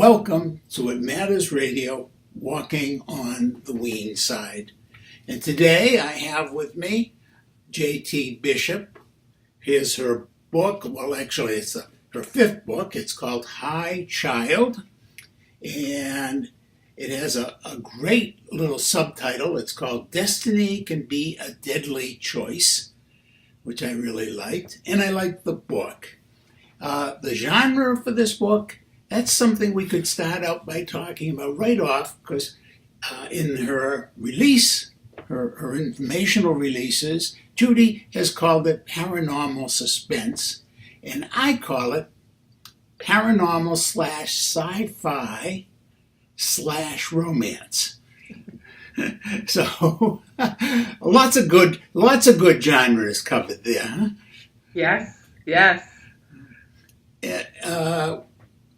Welcome to It Matters Radio, Walking on the Weene Side. And today I have with me Judith Bishop. Here's her book. Well, actually, it's her fifth book. It's called Hi Child. And it has a great little subtitle. It's called Destiny Can Be a Deadly Choice, which I really liked. And I liked the book. The genre for this book, that's something we could start out by talking about right off, because in her release, her informational releases, Judy has called it paranormal suspense, and I call it paranormal / sci-fi / romance. So lots of good genres covered there, huh? Yes.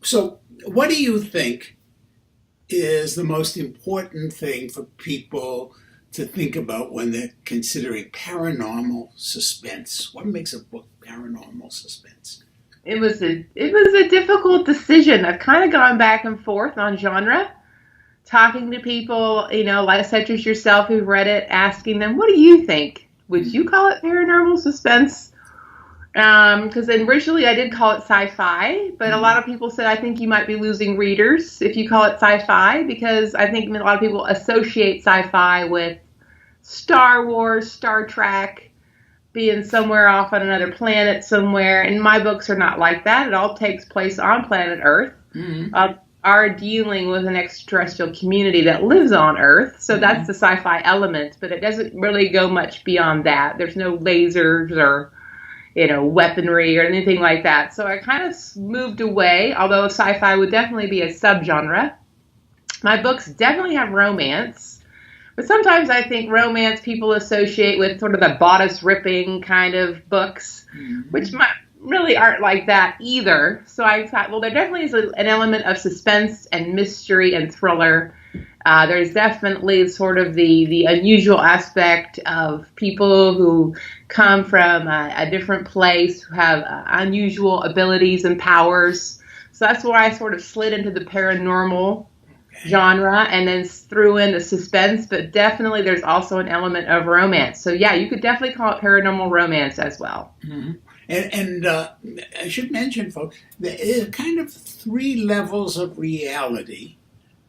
So what do you think is the most important thing for people to think about when they're considering paranormal suspense? What makes a book paranormal suspense? It was a difficult decision. I've kind of gone back and forth on genre, talking to people, like such as yourself who've read it, asking them, what do you think? Would you call it paranormal suspense? Because originally I did call it sci-fi, but a lot of people said I think you might be losing readers if you call it sci-fi, because I think a lot of people associate sci-fi with Star Wars, Star Trek, being somewhere off on another planet somewhere, and my books are not like that. It all takes place on planet Earth. Are dealing with an extraterrestrial community that lives on Earth, so that's the sci-fi element, but it doesn't really go much beyond that. There's no lasers or weaponry or anything like that. So I kind of moved away, although sci-fi would definitely be a subgenre. My books definitely have romance, but sometimes I think romance people associate with sort of the bodice ripping kind of books, which really aren't like that either. So I thought, well, there definitely is an element of suspense and mystery and thriller. There's definitely sort of the unusual aspect of people who come from a different place, who have unusual abilities and powers. So that's why I sort of slid into the paranormal genre and then threw in the suspense, but definitely there's also an element of romance. So yeah, you could definitely call it paranormal romance as well. Mm-hmm. And I should mention, folks, there is kind of 3 levels of reality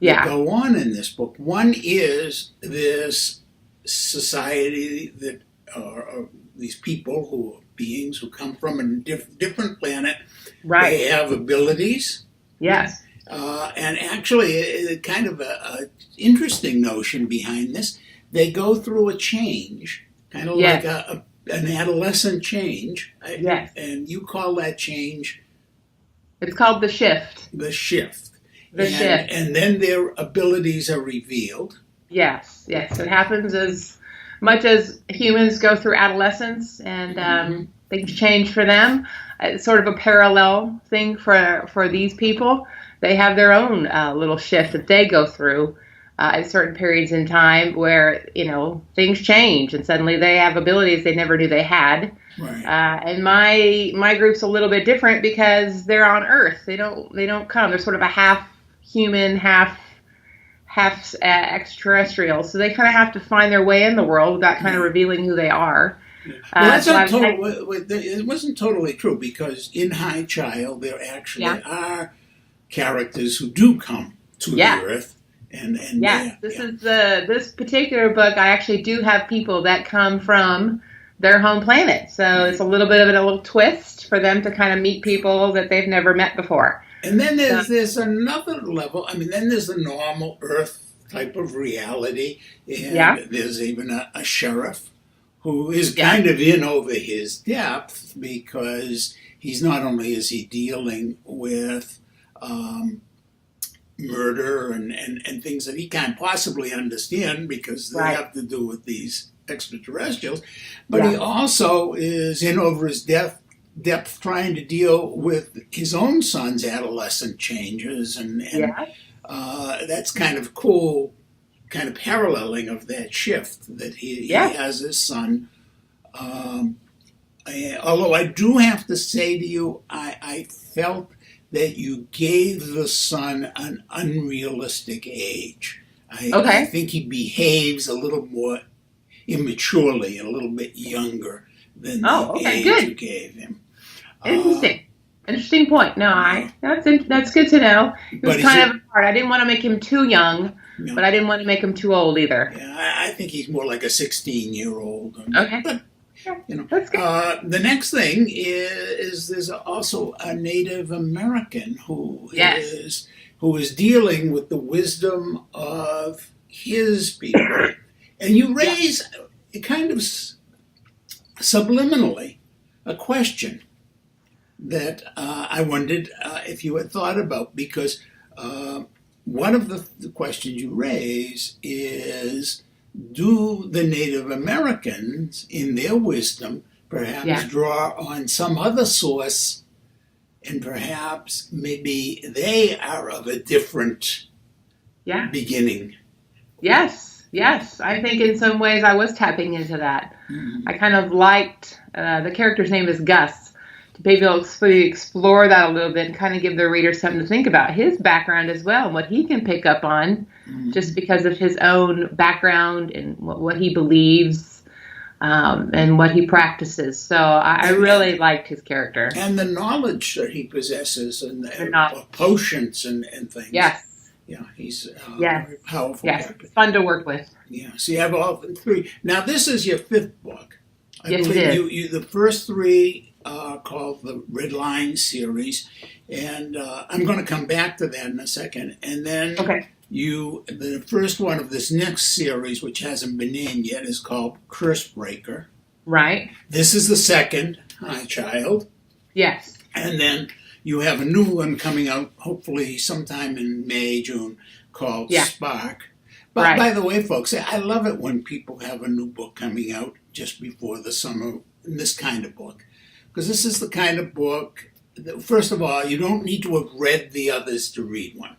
that go on in this book. One is this society that are these people who are beings who come from a different planet. Right. They have abilities. Yes. And actually, kind of a interesting notion behind this. They go through a change, kind of like an adolescent change. Yes. And you call that change? It's called the shift. The shift. Shift. And then their abilities are revealed. Yes. It happens as much as humans go through adolescence and things change for them. It's sort of a parallel thing for these people. They have their own little shift that they go through at certain periods in time where, things change and suddenly they have abilities they never knew they had. Right. And my group's a little bit different because they're on Earth. They don't come. They're sort of a half human, half extraterrestrial. So they kind of have to find their way in the world without kind of revealing who they are. Well, it wasn't totally true, because in Hi Child there actually are characters who do come to the Earth. This particular book, I actually do have people that come from their home planet. So it's a little bit of a little twist for them to kind of meet people that they've never met before. And then there's another level. I mean, then there's the normal Earth type of reality. And there's even a sheriff who is kind of in over his depth, because he's not only is he dealing with murder and things that he can't possibly understand because they have to do with these extraterrestrials, but he also is in over his depth trying to deal with his own son's adolescent changes, and that's kind of cool, kind of paralleling of that shift that he has his son. Although I do have to say to you, I felt that you gave the son an unrealistic age. I Okay. think he behaves a little more immaturely and a little bit younger than Oh, the okay, age good. you gave him. Interesting. Interesting point. No, that's good to know. It was But kind of hard. I didn't want to make him too young, you know, but I didn't want to make him too old either. yeah, I think he's more like a 16-year-old. Okay. But, you know, That's good. the next thing is there's also a Native American who Yes. is dealing with the wisdom of his people, and you raise kind of subliminally a question that I wondered if you had thought about, because one of the questions you raise is, do the Native Americans, in their wisdom, perhaps draw on some other source, and perhaps maybe they are of a different beginning? Yes. I think in some ways I was tapping into that. Mm-hmm. I kind of liked, the character's name is Gus, to maybe explore that a little bit and kind of give the reader something to think about, his background as well, and what he can pick up on just because of his own background and what he believes and what he practices. So I really liked his character. And the knowledge that he possesses, and potions and things. Yes. Yeah, he's a very powerful character. It's fun to work with. Yeah, so you have all three. Now, this is your fifth book. Yes, it is. The first three are called the Red Line series, and I'm going to come back to that in a second. And then the first one of this next series, which hasn't been named yet, is called Curse Breaker. Right. This is the second, Hi Child. Yes. And then you have a new one coming out, hopefully sometime in May, June, called Spark. But by the way, folks, I love it when people have a new book coming out just before the summer, in this kind of book. Because this is the kind of book that, first of all, you don't need to have read the others to read one.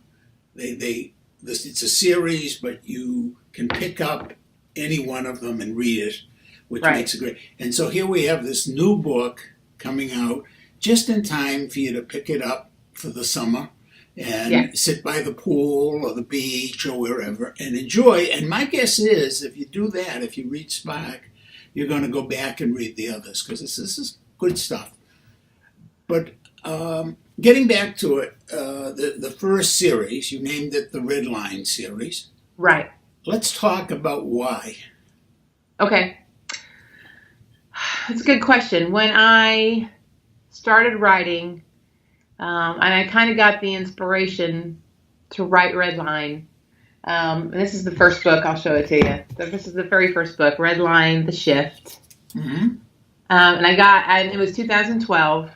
It's a series, but you can pick up any one of them and read it, which makes it great. And so here we have this new book coming out just in time for you to pick it up for the summer and sit by the pool or the beach or wherever and enjoy. And my guess is, if you do that, if you read Spark, you're going to go back and read the others, because this is good stuff. But getting back to it, the first series, you named it the Red Line series. Right. Let's talk about why. Okay. That's a good question. When I started writing, and I kind of got the inspiration to write Red Line. And this is the first book. I'll show it to you. This is the very first book, Red Line, The Shift. Mm-hmm. And it was 2012.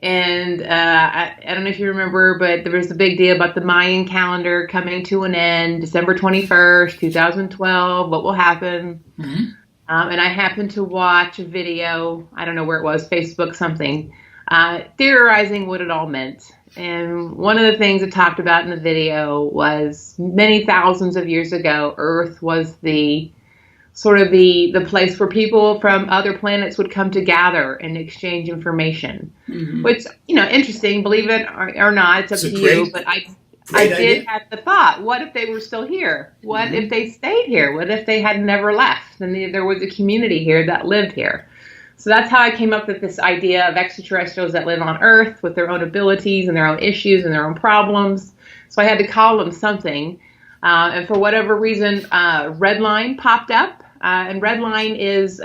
And I don't know if you remember, but there was the big deal about the Mayan calendar coming to an end, December 21st, 2012. What will happen? Mm-hmm. And I happened to watch a video, I don't know where it was, Facebook something, theorizing what it all meant. And one of the things it talked about in the video was many thousands of years ago, Earth was the place where people from other planets would come to gather and exchange information. Mm-hmm. Which, interesting, believe it or not, it's up to you. But I did have the thought, what if they were still here? What if they stayed here? What if they had never left? And there was a community here that lived here. So that's how I came up with this idea of extraterrestrials that live on Earth with their own abilities and their own issues and their own problems. So I had to call them something. And for whatever reason, Red Line popped up. And Red Line is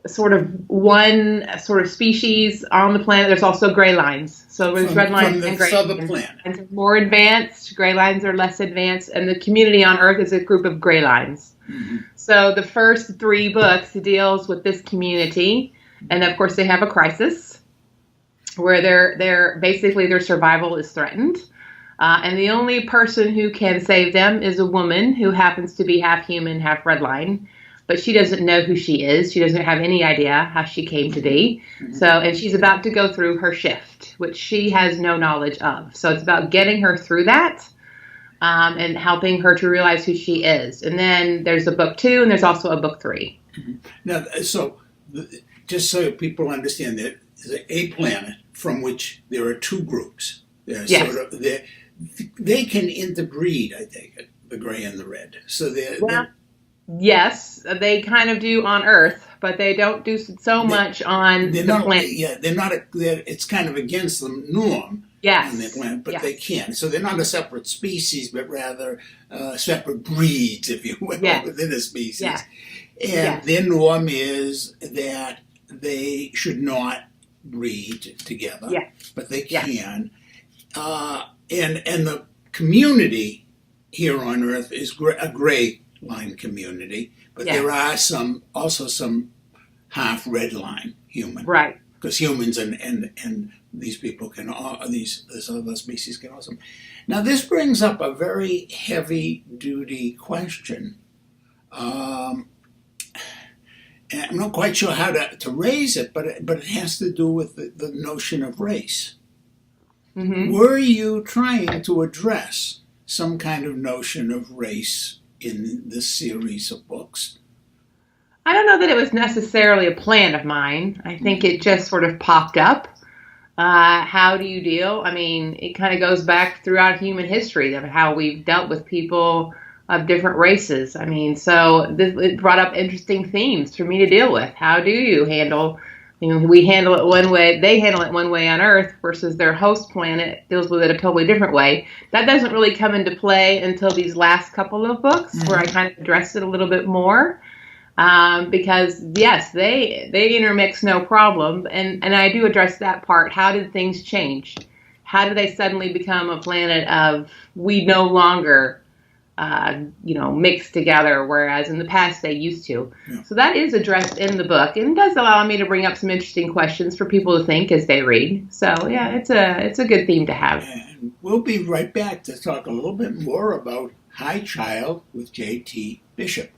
sort of one sort of species on the planet. There's also gray lines. So there's red lines and gray lines. And more advanced, gray lines are less advanced. And the community on Earth is a group of gray lines. Mm-hmm. So the first three books deals with this community. And of course they have a crisis where they're basically their survival is threatened. And the only person who can save them is a woman who happens to be half human, half red line. But she doesn't know who she is. She doesn't have any idea how she came to be. Mm-hmm. And she's about to go through her shift, which she has no knowledge of. So it's about getting her through that and helping her to realize who she is. And then there's a book 2 and there's also a book 3. Mm-hmm. Now, so just so people understand that a planet from which there are two groups. They're Yes. they can interbreed, I take it, the gray and the red. So Well, yes, they kind of do on Earth, but they don't do so much on they're the not. planet. Yeah, they're not. It's kind of against the norm on their Yes. planet, but Yes. they can. So they're not a separate species, but rather separate breeds, if you will, Yes. within a species. Yes. And Yes. their norm is that they should not breed together, Yeah. but they Yeah. can. And the community here on Earth is a gray line community, but Yes. there are also some half red line human, Right. because humans and these people can this other species can also. Now this brings up a very heavy duty question. And I'm not quite sure how to raise it, but it has to do with the notion of race. Hmm. Were you trying to address some kind of notion of race in this series of books? I don't know that it was necessarily a plan of mine. I think it just sort of popped up. How do you deal? I mean, it kind of goes back throughout human history of how we've dealt with people of different races. I mean, so it brought up interesting themes for me to deal with. How do you handle, we handle it one way, they handle it one way on Earth versus their host planet deals with it a totally different way. That doesn't really come into play until these last couple of books where I kind of addressed it a little bit more. Because yes, they intermix no problem, and I do address that part. How did things change? How did they suddenly become a planet of we no longer, mix together, whereas in the past they used to. Yeah. So that is addressed in the book, and it does allow me to bring up some interesting questions for people to think as they read. So yeah, it's a good theme to have. And we'll be right back to talk a little bit more about High Child with J.T. Bishop.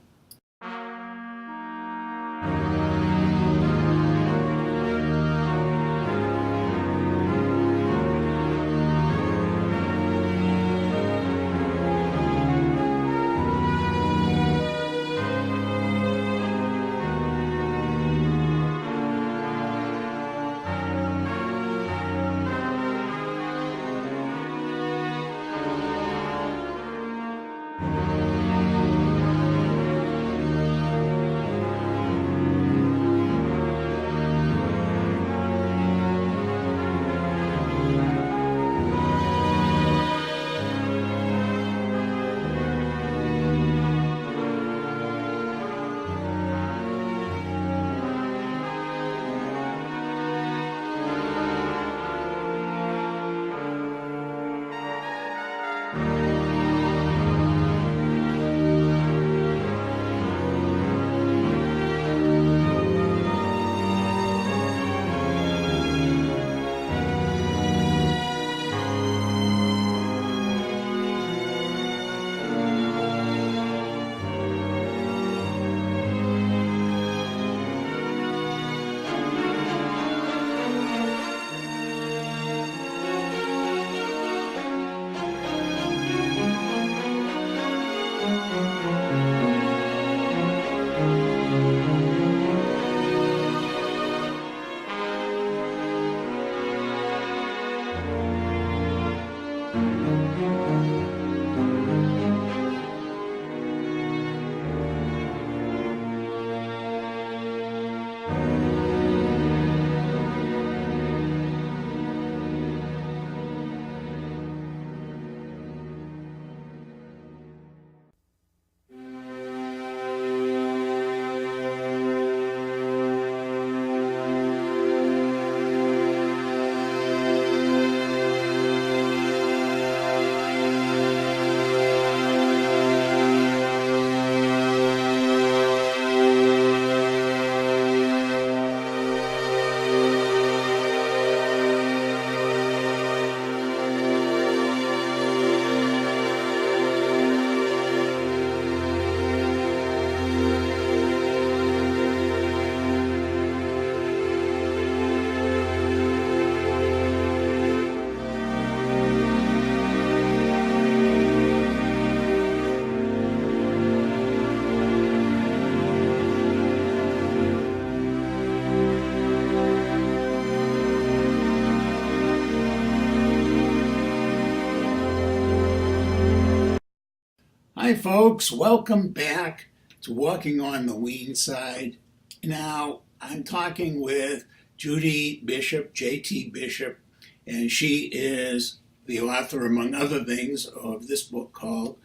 Hi folks, welcome back to Walking on the Weene Side. Now, I'm talking with Judy Bishop, J.T. Bishop, and she is the author, among other things, of this book called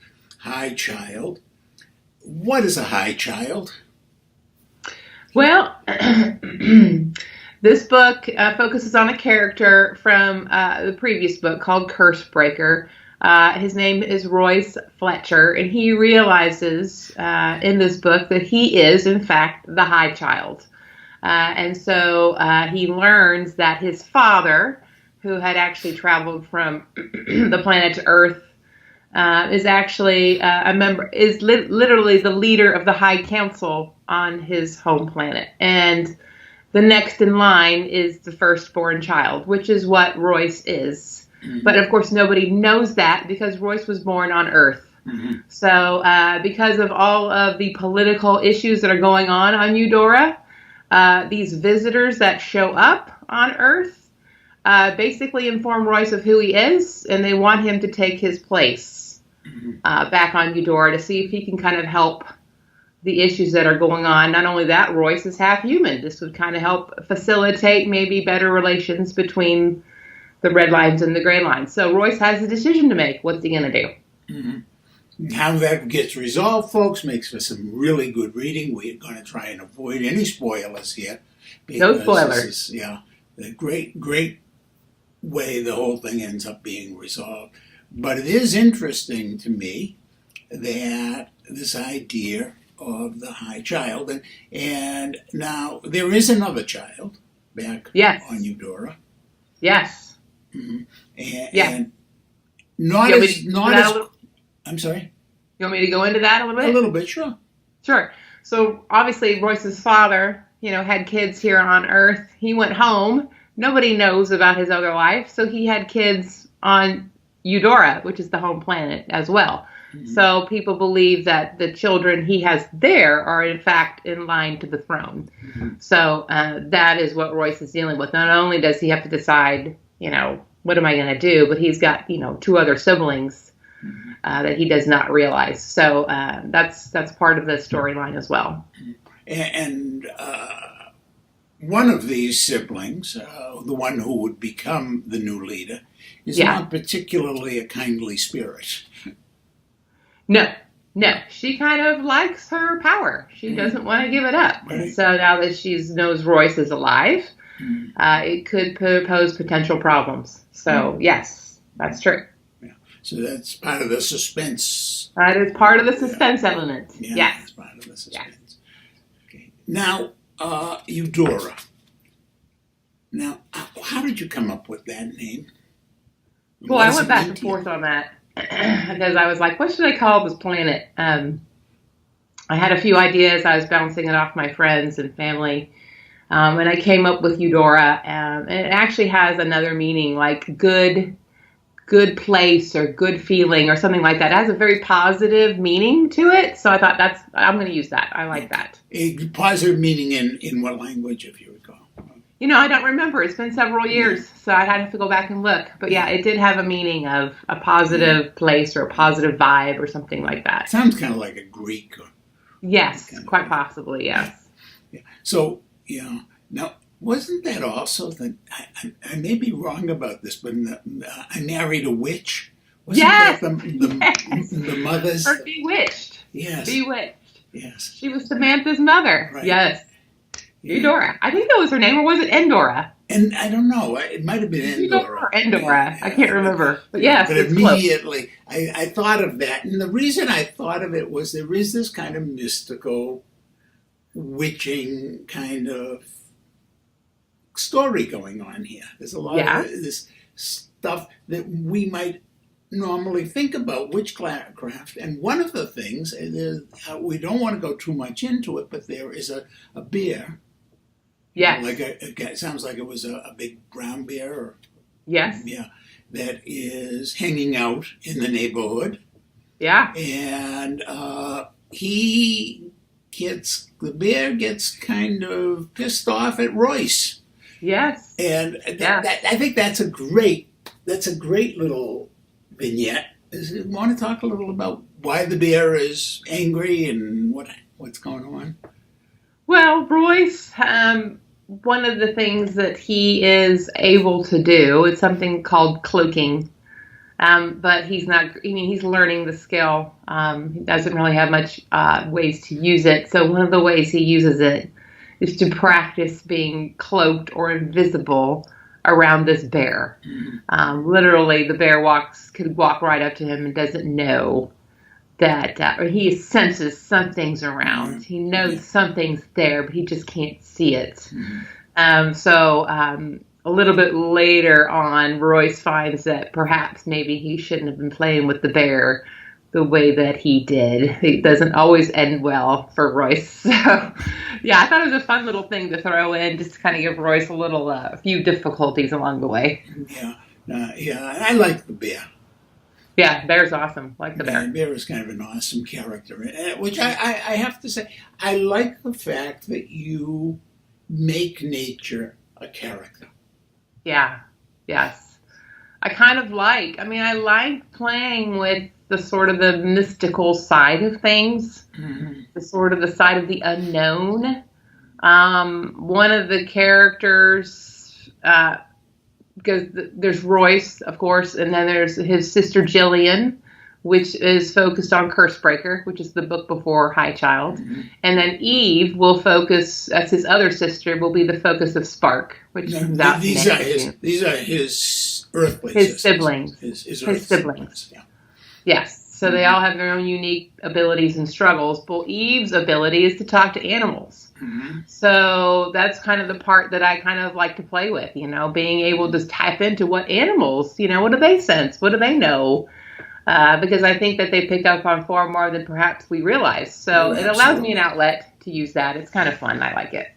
High Child. What is a high child? Well, this book focuses on a character from the previous book called Cursebreaker. His name is Royce Fletcher, and he realizes in this book that he is, in fact, the high child. And so he learns that his father, who had actually traveled from the planet to Earth, is actually a member, is literally the leader of the High Council on his home planet. And the next in line is the firstborn child, which is what Royce is. Mm-hmm. But of course, nobody knows that because Royce was born on Earth. Mm-hmm. So because of all of the political issues that are going on Eudora, these visitors that show up on Earth basically inform Royce of who he is, and they want him to take his place back on Eudora to see if he can kind of help the issues that are going on. Not only that, Royce is half human. This would kind of help facilitate maybe better relations between the red lines and the gray lines. So Royce has a decision to make. What's he going to do? Mm-hmm. How that gets resolved, folks, makes for some really good reading. We're going to try and avoid any spoilers here. No spoilers. This is, the great way the whole thing ends up being resolved. But it is interesting to me that this idea of the high child, and now there is another child back on Eudora. Yes. Mm-hmm. Yeah. And not as I'm sorry? You want me to go into that a little bit? A little bit, sure. Sure. So obviously Royce's father, had kids here on Earth. He went home. Nobody knows about his other life. So he had kids on Eudora, which is the home planet as well. Mm-hmm. So people believe that the children he has there are in fact in line to the throne. Mm-hmm. So that is what Royce is dealing with. Not only does he have to decide, what am I going to do, but he's got, two other siblings that he does not realize. So that's part of the storyline as well. And one of these siblings, the one who would become the new leader, is not particularly a kindly spirit. No. She kind of likes her power. She doesn't want to give it up. Right. And so now that she knows Royce is alive, it could pose potential problems. So, yes, that's true. Yeah. So that's part of the suspense. That is part of the suspense element. Yeah, yes. That's part of the suspense. Yes. Okay. Now, Eudora. Now, how did you come up with that name? Well, I went back and forth on that because I was like, what should I call this planet? I had a few ideas. I was bouncing it off my friends and family. And I came up with Eudora, and it actually has another meaning, like good place or good feeling or something like that. It has a very positive meaning to it. So I thought I'm going to use that. I like that. A positive meaning in what language, if you recall? I don't remember. It's been several years, so I'd have to go back and look. But yeah, it did have a meaning of a positive place or a positive vibe or something like that. Sounds kind of like a Greek. Yes, quite possibly, yes. Yeah. So, now, wasn't that also that, I may be wrong about this, but I married a witch? Wasn't that the mother's? Or Bewitched. Yes. Bewitched. Yes. She was Samantha's mother. Right. Yes. Yeah. Eudora. I think that was her name, or was it Endora? And I don't know. It might have been Endora. Endora. I can't remember. But yes, but immediately I thought of that. And the reason I thought of it was there is this kind of mystical, witching kind of story going on here. There's a lot of this stuff that we might normally think about witchcraft. And one of the things, we don't want to go too much into it, but there is a bear. Yes. It sounds like it was a big brown bear. Or, yes. Yeah. That is hanging out in the neighborhood. Yeah. And the bear gets kind of pissed off at Royce. Yes. And I think that's a great little vignette want to talk a little about why the bear is angry and what's going on? Well, Royce, one of the things that he is able to do, it's something called cloaking. But he's not, he's learning the skill. He doesn't really have much ways to use it. So one of the ways he uses it is to practice being cloaked or invisible around this bear. Literally, the bear could walk right up to him and doesn't know that, or he senses something's around. He knows something's there, but he just can't see it. A little bit later on, Royce finds that perhaps maybe he shouldn't have been playing with the bear the way that he did. It doesn't always end well for Royce. So, yeah, I thought it was a fun little thing to throw in, just to kind of give Royce a few difficulties along the way. Yeah, I like the bear. Yeah, bear's awesome. Like the bear. The bear is kind of an awesome character, which I have to say, I like the fact that you make nature a character. Yeah, yes. I like playing with the sort of the mystical side of things, the sort of the side of the unknown. One of the characters, because there's Royce, of course, and then there's his sister Jillian, which is focused on Cursebreaker, which is the book before High Child. And then Eve will focus, as his other sister, will be the focus of Spark, which comes out these are his earthly his sisters. siblings. His siblings. Yeah. Yes. So they all have their own unique abilities and struggles. Well, Eve's ability is to talk to animals. So that's kind of the part that I kind of like to play with, being able to tap into what animals, what do they sense? What do they know? Because I think that they pick up on far more than perhaps we realize. So it allows me an outlet to use that. It's kind of fun. I like it.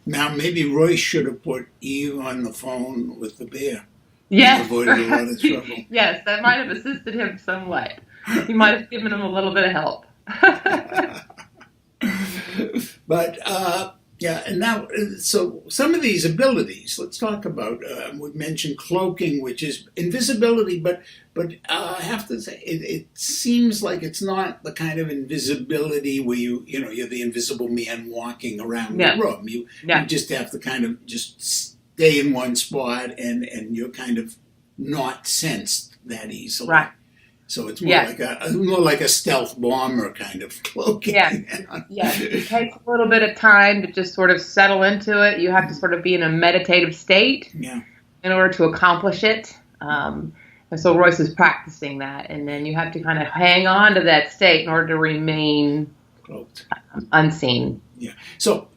Now, maybe Royce should have put Eve on the phone with the bear. Yes. Avoided a lot of trouble. Yes, that might have assisted him somewhat. He might have given him a little bit of help. But, and now, so some of these abilities, let's talk about, we mentioned cloaking, which is invisibility, but I have to say, it seems like it's not the kind of invisibility where you're the invisible man walking around the room. You just have to kind of just stay in one spot and you're kind of not sensed that easily. Right. So it's more like a stealth bomber kind of cloaking. Yes. It takes a little bit of time to just sort of settle into it. You have to sort of be in a meditative state in order to accomplish it. And so Royce is practicing that, and then you have to kind of hang on to that state in order to remain cloaked, unseen. Yeah. So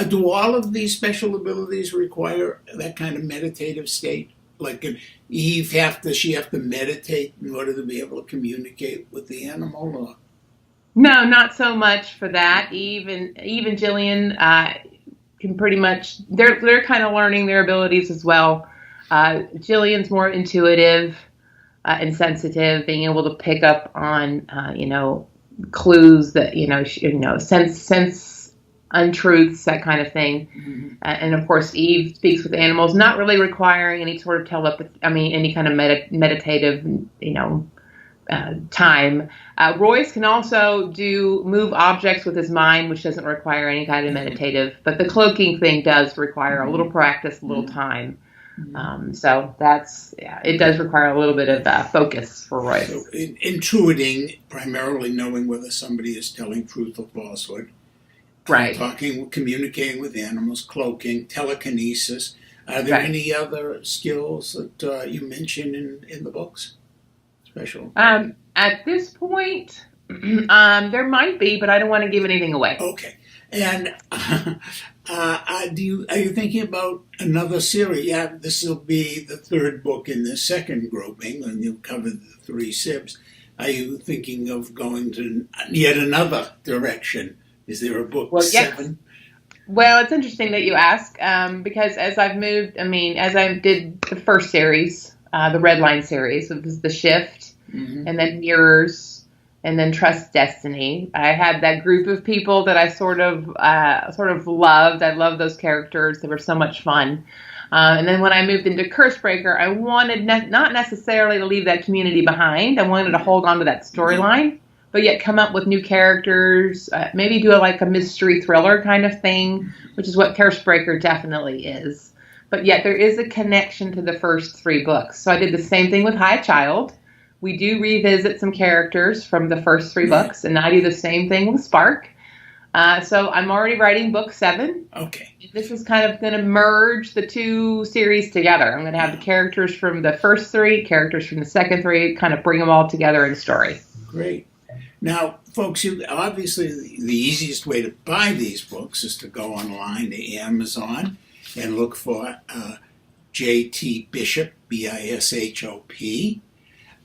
do all of these special abilities require that kind of meditative state? Like, Eve have to meditate in order to be able to communicate with the animal? Or? No, not so much for that. Eve and Jillian can pretty much, they're kind of learning their abilities as well. Jillian's more intuitive and sensitive, being able to pick up on clues that sense untruths, that kind of thing. And of course, Eve speaks with animals, not really requiring any sort of telepathy, any kind of meditative, time. Royce can also move objects with his mind, which doesn't require any kind of meditative, but the cloaking thing does require a little practice, a little time. So it does require a little bit of focus for Royce. So intuiting, primarily knowing whether somebody is telling truth or falsehood. Right. Communicating with animals, cloaking, telekinesis. Are there any other skills that you mention in the books? Special? At this point, there might be, but I don't want to give anything away. Okay. And are you thinking about another series? Yeah, this will be the third book in the second grouping, and you'll cover the 3 sibs. Are you thinking of going to yet another direction? Is there a book 7? Well, it's interesting that you ask, because as I've moved, as I did the first series, the Red Line series, it was The Shift, and then Mirrors, and then Trust Destiny. I had that group of people that I sort of loved. I loved those characters. They were so much fun. And then when I moved into Cursebreaker, I wanted not necessarily to leave that community behind. I wanted to hold on to that storyline, but yet come up with new characters, maybe do a mystery thriller kind of thing, which is what Cursebreaker definitely is. But yet there is a connection to the first 3 books. So I did the same thing with High Child. We do revisit some characters from the first 3 books, and I do the same thing with Spark. So I'm already writing book 7. Okay. This is kind of going to merge the 2 series together. I'm going to have the characters from the first 3, characters from the second 3, kind of bring them all together in a story. Great. Now, folks, obviously the easiest way to buy these books is to go online to Amazon and look for J.T. Bishop, Bishop.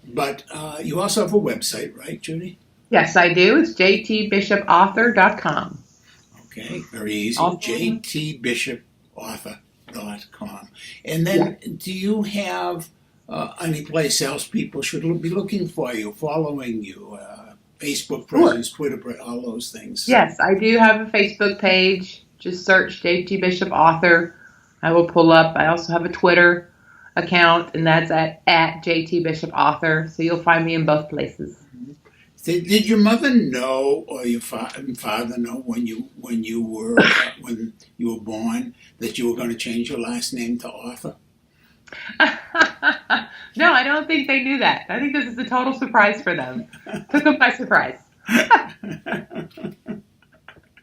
But you also have a website, right, Judy? Yes, I do. It's jtbishopauthor.com. Okay, very easy. jtbishopauthor.com. And then do you have any place else people should be looking for you, following you, Facebook presence, Twitter, all those things? Yes, I do have a Facebook page. Just search JT Bishop Author. I will pull up. I also have a Twitter account, and that's at JT Bishop Author. So you'll find me in both places. Did your mother know, or your father know when you were born, that you were going to change your last name to Author? No, I don't think they knew that. I think this is a total surprise for them. Took them by surprise.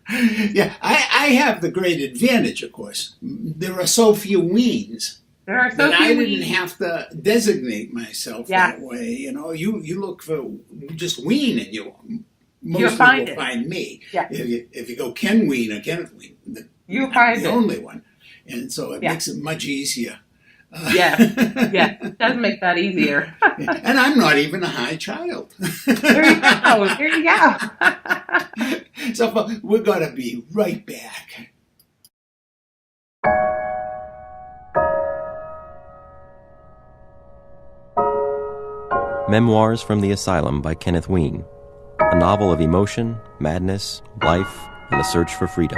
Yeah, I have the great advantage, of course. There are so few Weenes. There are so that few I didn't have to designate myself that way. You look for just Weene, and most people will find me. Yeah. If you go Ken Weene or Kenneth Weene, you'll find the only one, and so it makes it much easier. It does make that easier. And I'm not even a high child. There you go. So we're gonna be right back. Memoirs from the Asylum by Kenneth Weene, a novel of emotion, madness, life, and the search for freedom.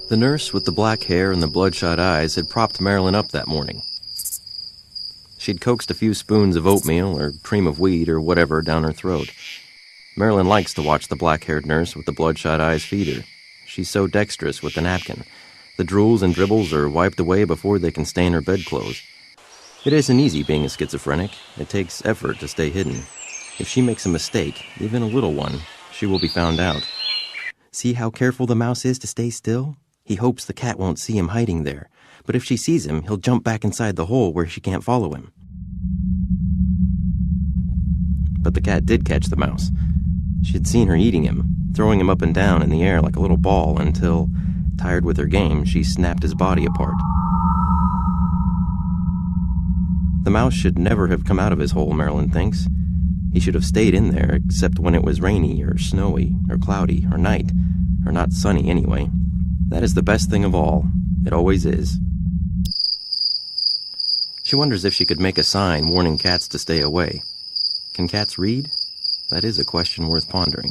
The nurse with the black hair and the bloodshot eyes had propped Marilyn up that morning. She'd coaxed a few spoons of oatmeal or cream of wheat or whatever down her throat. Marilyn likes to watch the black-haired nurse with the bloodshot eyes feed her. She's so dexterous with the napkin. The drools and dribbles are wiped away before they can stain her bedclothes. It isn't easy being a schizophrenic. It takes effort to stay hidden. If she makes a mistake, even a little one, she will be found out. See how careful the mouse is to stay still? He hopes the cat won't see him hiding there, but if she sees him, he'll jump back inside the hole where she can't follow him. But the cat did catch the mouse. She'd seen her eating him, throwing him up and down in the air like a little ball until, tired with her game, she snapped his body apart. The mouse should never have come out of his hole, Marilyn thinks. He should have stayed in there, except when it was rainy or snowy or cloudy or night, or not sunny anyway. That is the best thing of all. It always is. She wonders if she could make a sign warning cats to stay away. Can cats read? That is a question worth pondering.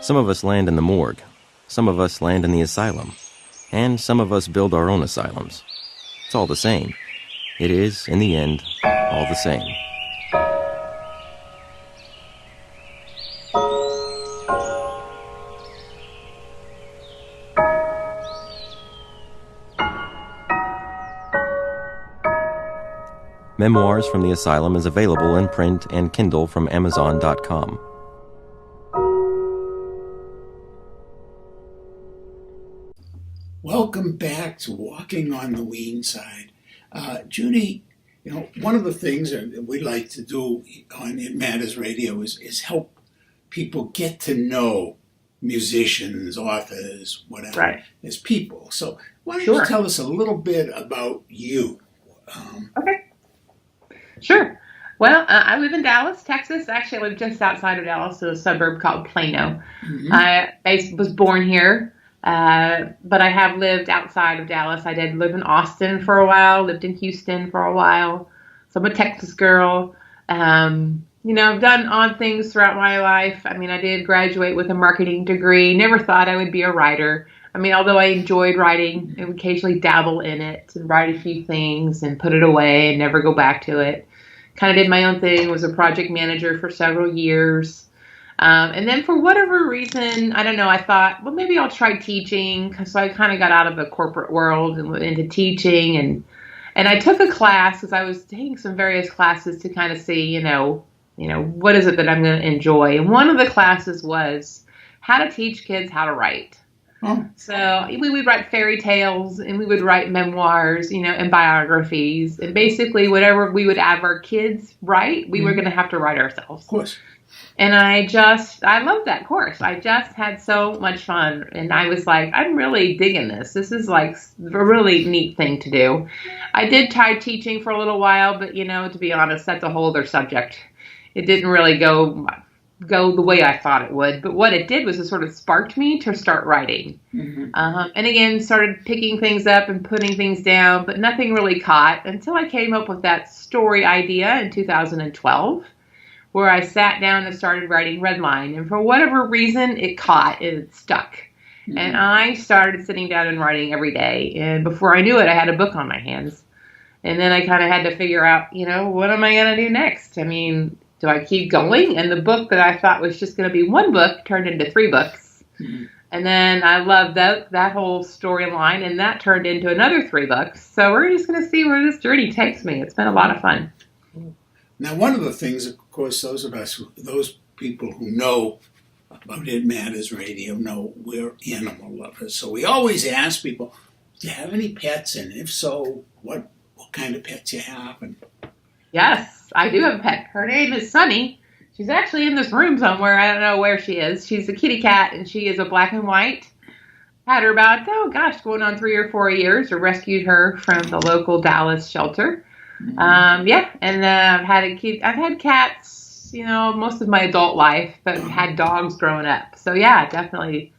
Some of us land in the morgue. Some of us land in the asylum. And some of us build our own asylums. It's all the same. It is, in the end, all the same. Memoirs from the Asylum is available in print and Kindle from Amazon.com. Welcome back to Walking on the Weene Side. Judy, one of the things that we like to do on It Matters Radio is help people get to know musicians, authors, whatever, Right. as people. So why don't Sure. you tell us a little bit about you? Okay. Sure. Well, I live in Dallas, Texas. Actually, I live just outside of Dallas in a suburb called Plano. Mhm. I was born here, but I have lived outside of Dallas. I did live in Austin for a while, lived in Houston for a while. So I'm a Texas girl. I've done odd things throughout my life. I mean, I did graduate with a marketing degree. Never thought I would be a writer. I mean, although I enjoyed writing, I would occasionally dabble in it and write a few things and put it away and never go back to it. Kind of did my own thing, was a project manager for several years. And then for whatever reason, I don't know, I thought, well, maybe I'll try teaching. So I kind of got out of the corporate world and went into teaching. And I took a class because I was taking some various classes to kind of see, what is it that I'm going to enjoy. And one of the classes was how to teach kids how to write. Oh. So we would write fairy tales and we would write memoirs, and biographies. And basically whatever we would have our kids write, we were going to have to write ourselves. Of course. And I loved that course. I just had so much fun. And I was like, I'm really digging this. This is like a really neat thing to do. I did try teaching for a little while, but to be honest, that's a whole other subject. It didn't really go the way I thought it would. But what it did was it sort of sparked me to start writing. Mm-hmm. And again, started picking things up and putting things down, but nothing really caught until I came up with that story idea in 2012, where I sat down and started writing Redline. And for whatever reason, it caught and it stuck. Mm-hmm. And I started sitting down and writing every day. And before I knew it, I had a book on my hands. And then I kind of had to figure out, what am I going to do next? I mean, do I keep going? And the book that I thought was just going to be one book turned into 3 books. Mm-hmm. And then I loved that whole storyline, and that turned into another 3 books. So we're just going to see where this journey takes me. It's been a lot of fun. Now, one of the things, of course, those people who know about It Matters Radio know we're animal lovers. So we always ask people, do you have any pets? And if so, what kind of pets you have? And yes, I do have a pet. Her name is Sunny. She's actually in this room somewhere. I don't know where she is. She's a kitty cat, and she is a black and white. Had her about, going on 3 or 4 years. I rescued her from the local Dallas shelter. Mm-hmm. And I've had cats, most of my adult life, but had dogs growing up. So yeah, definitely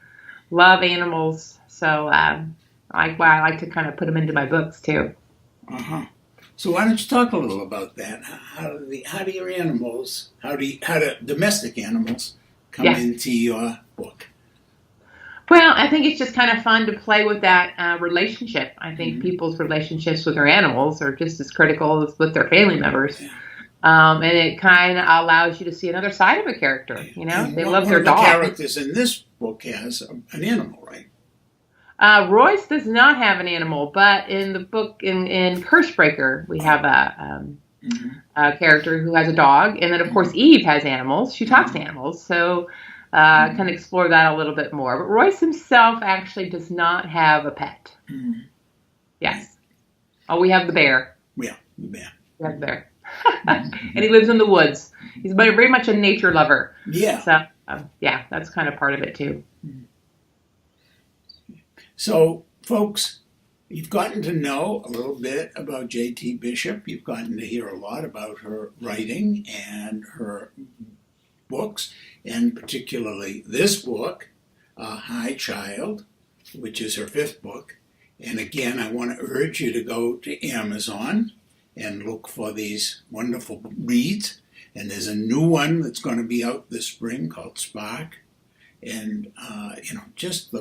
love animals. So I like to kind of put them into my books too. Uh-huh. So why don't you talk a little about that? How do domestic animals come into your book? Well, I think it's just kind of fun to play with that relationship. I think people's relationships with their animals are just as critical as with their family members. Yeah. And it kind of allows you to see another side of a character. They love their dog. One of the characters in this book has an animal, right? Royce does not have an animal, but in the book, in Cursebreaker, we have a character who has a dog. And then, of course, Eve has animals. She talks to animals. So kind of explore that a little bit more. But Royce himself actually does not have a pet. Mm-hmm. Yes. Oh, we have the bear. Yeah, the bear. We have the bear. And he lives in the woods. He's very much a nature lover. Yeah. So, that's kind of part of it, too. So, folks, you've gotten to know a little bit about J.T. Bishop. You've gotten to hear a lot about her writing and her books, and particularly this book, Hi Child, which is her 5th book. And again, I want to urge you to go to Amazon and look for these wonderful reads. And there's a new one that's going to be out this spring called Spark. And, just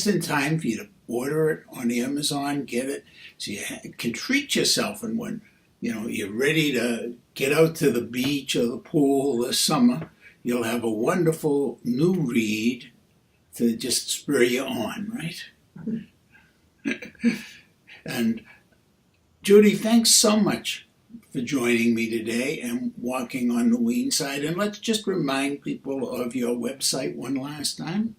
in time for you to order it on Amazon, get it, so you can treat yourself. And when, you're ready to get out to the beach or the pool this summer, you'll have a wonderful new read to just spur you on, right? And Judy, thanks so much for joining me today and walking on the Weene side. And let's just remind people of your website one last time.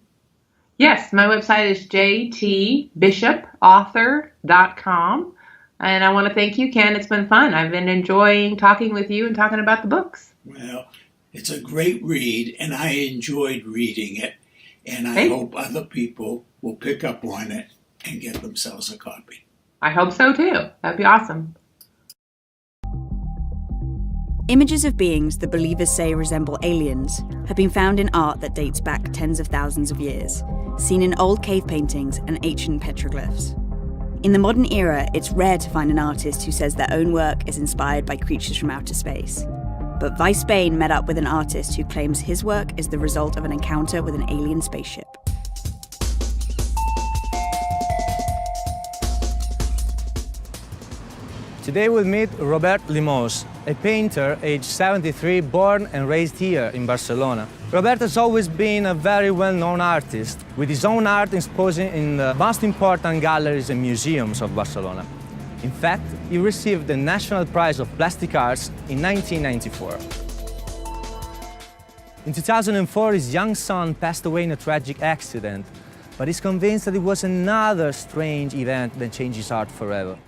Yes, my website is jtbishopauthor.com. And I want to thank you, Ken. It's been fun. I've been enjoying talking with you and talking about the books. Well, it's a great read, and I enjoyed reading it. and I hope other people will pick up on it and get themselves a copy. I hope so too. That'd be awesome. Images of beings that believers say resemble aliens have been found in art that dates back tens of thousands of years, seen in old cave paintings and ancient petroglyphs. In the modern era, it's rare to find an artist who says their own work is inspired by creatures from outer space. But Weiss Bane met up with an artist who claims his work is the result of an encounter with an alien spaceship. Today we'll meet Robert Limos, a painter aged 73, born and raised here in Barcelona. Robert has always been a very well-known artist, with his own art exposing in the most important galleries and museums of Barcelona. In fact, he received the National Prize of Plastic Arts in 1994. In 2004, his young son passed away in a tragic accident, but he's convinced that it was another strange event that changed his art forever.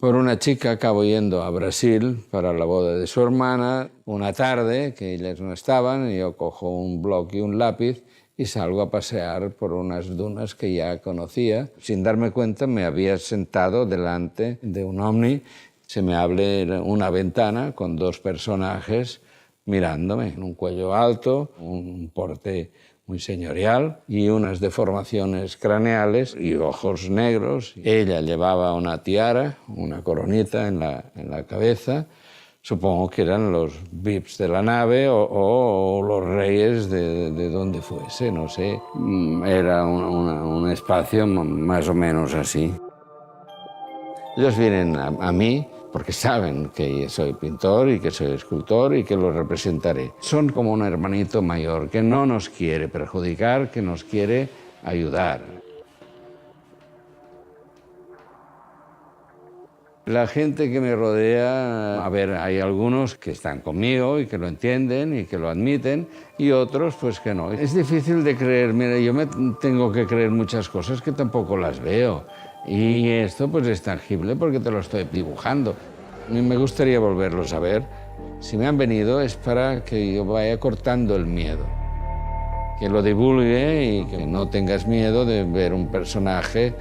Por una chica acabo yendo a Brasil para la boda de su hermana. Una tarde, que ellas no estaban, yo cojo un bloc y un lápiz y salgo a pasear por unas dunas que ya conocía. Sin darme cuenta me había sentado delante de un ovni. Se me abre una ventana con dos personajes mirándome, un cuello alto, un porte muy señorial y unas deformaciones craneales y ojos negros. Ella llevaba una tiara, una coronita en la cabeza. Supongo que eran los VIPs de la nave o los reyes de donde fuese, no sé. Era un espacio más o menos así. Ellos vienen a mí porque saben que soy pintor y que soy escultor y que lo representaré. Son como un hermanito mayor que no nos quiere perjudicar, que nos quiere ayudar. La gente que me rodea, a ver, hay algunos que están conmigo y que lo entienden y que lo admiten, y otros pues que no. Es difícil de creer, mira, yo me tengo que creer muchas cosas que tampoco las veo. Y esto pues es tangible porque te lo estoy dibujando. A mí me gustaría volverlos a ver. Si me han venido es para que yo vaya cortando el miedo. Que lo divulgue y que no tengas miedo de ver un personaje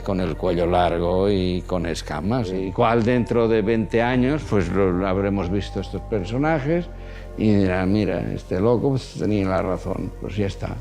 con el cuello largo y con escamas. Igual dentro de 20 años pues habremos visto estos personajes y dirán, mira, este loco pues tenía la razón, pues ya está.